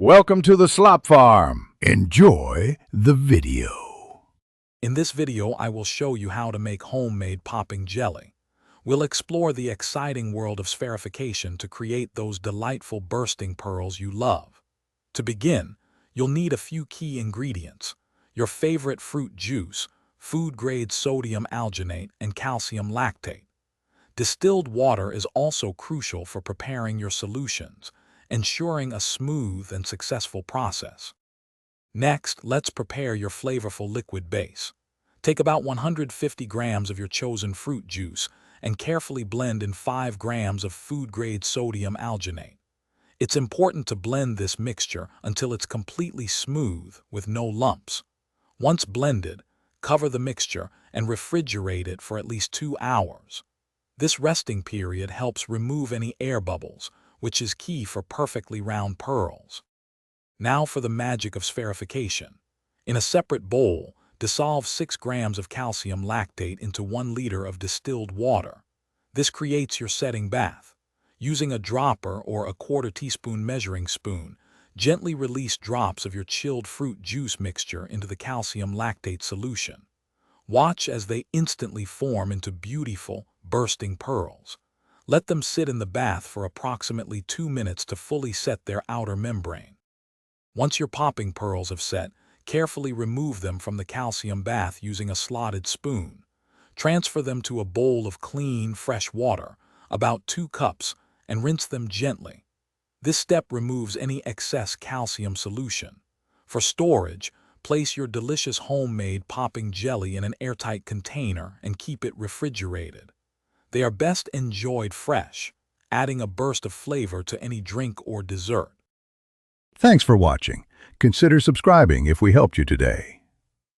Welcome to the Slop Farm. Enjoy the video. In this video, I will show you how to make homemade popping jelly. We'll explore the exciting world of spherification to create those delightful bursting pearls you love. To begin, you'll need a few key ingredients: your favorite fruit juice, food-grade sodium alginate, and calcium lactate. Distilled water is also crucial for preparing your solutions, ensuring a smooth and successful process. Next, let's prepare your flavorful liquid base. Take about 150 grams of your chosen fruit juice and carefully blend in 5 grams of food-grade sodium alginate. It's important to blend this mixture until it's completely smooth with no lumps. Once blended, cover the mixture and refrigerate it for at least 2 hours. This resting period helps remove any air bubbles, which is key for perfectly round pearls. Now for the magic of spherification. In a separate bowl, dissolve 6 grams of calcium lactate into 1 liter of distilled water. This creates your setting bath. Using a dropper or a 1/4 teaspoon measuring spoon, gently release drops of your chilled fruit juice mixture into the calcium lactate solution. Watch as they instantly form into beautiful, bursting pearls. Let them sit in the bath for approximately 2 minutes to fully set their outer membrane. Once your popping pearls have set, carefully remove them from the calcium bath using a slotted spoon. Transfer them to a bowl of clean, fresh water, about 2 cups, and rinse them gently. This step removes any excess calcium solution. For storage, place your delicious homemade popping jelly in an airtight container and keep it refrigerated. They are best enjoyed fresh, adding a burst of flavor to any drink or dessert. Thanks for watching. Consider subscribing if we helped you today.